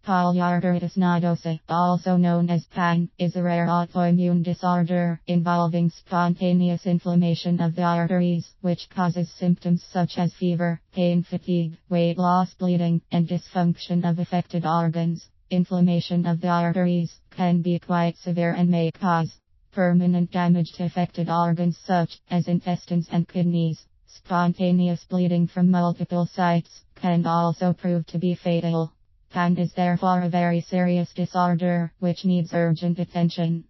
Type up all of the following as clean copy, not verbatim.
Polyarteritis nodosa, also known as PAN, is a rare autoimmune disorder involving spontaneous inflammation of the arteries, which causes symptoms such as fever, pain, fatigue, weight loss, bleeding, and dysfunction of affected organs. Inflammation of the arteries can be quite severe and may cause permanent damage to affected organs such as intestines and kidneys. Spontaneous bleeding from multiple sites can also prove to be fatal. PAN is therefore a very serious disorder which needs urgent attention.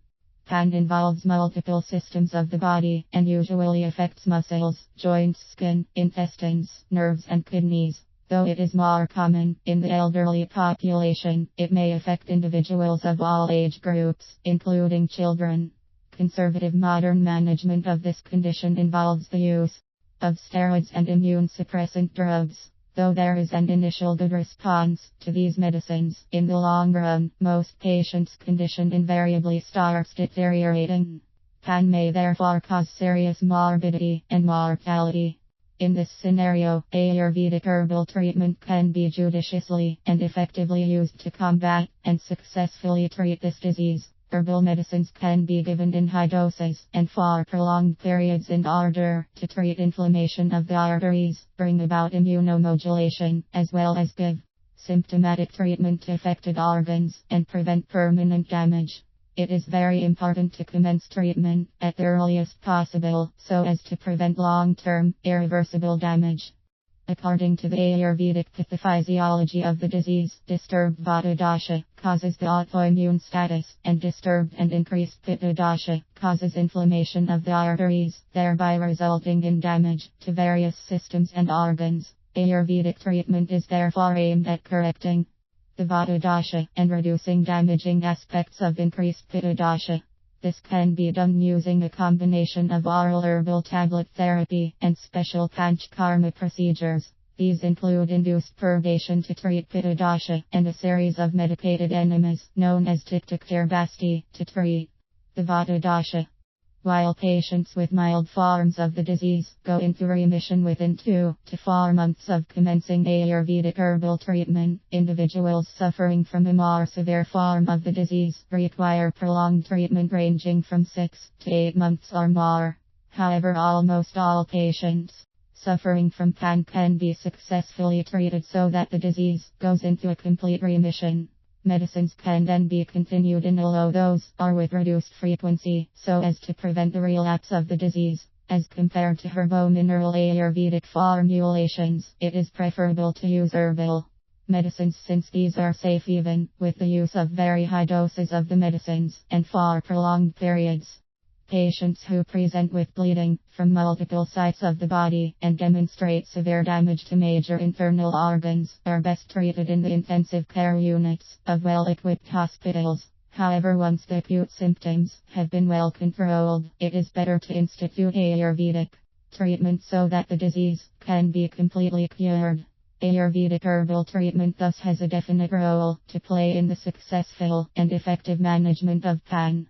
PAN involves multiple systems of the body and usually affects muscles, joints, skin, intestines, nerves, and kidneys. Though it is more common in the elderly population, it may affect individuals of all age groups, including children. Conservative modern management of this condition involves the use of steroids and immune suppressant drugs. Though there is an initial good response to these medicines, in the long run, most patients' condition invariably starts deteriorating. PAN may therefore cause serious morbidity and mortality. In this scenario, Ayurvedic herbal treatment can be judiciously and effectively used to combat and successfully treat this disease. Herbal medicines can be given in high doses and for prolonged periods in order to treat inflammation of the arteries, bring about immunomodulation, as well as give symptomatic treatment to affected organs and prevent permanent damage. It is very important to commence treatment at the earliest possible so as to prevent long-term, irreversible damage. According to the Ayurvedic pathophysiology of the disease, disturbed Vata dosha causes the autoimmune status, and disturbed and increased Pitta dosha causes inflammation of the arteries, thereby resulting in damage to various systems and organs. Ayurvedic treatment is therefore aimed at correcting the Vata dosha and reducing damaging aspects of increased Pitta dosha. This can be done using a combination of oral herbal tablet therapy and special panchakarma procedures. These include induced purgation to treat Pitta dosha and a series of medicated enemas known as Tiktikthirbasti to treat the Vata dosha. While patients with mild forms of the disease go into remission within 2 to 4 months of commencing Ayurvedic herbal treatment, individuals suffering from a more severe form of the disease require prolonged treatment ranging from 6 to 8 months or more. However, almost all patients suffering from PAN can be successfully treated so that the disease goes into a complete remission. Medicines can then be continued in a low dose or with reduced frequency so as to prevent the relapse of the disease. As compared to herbo-mineral Ayurvedic formulations, it is preferable to use herbal medicines since these are safe even with the use of very high doses of the medicines and for prolonged periods. Patients who present with bleeding from multiple sites of the body and demonstrate severe damage to major internal organs are best treated in the intensive care units of well-equipped hospitals. However, once the acute symptoms have been well controlled, it is better to institute Ayurvedic treatment so that the disease can be completely cured. Ayurvedic herbal treatment thus has a definite role to play in the successful and effective management of PAN.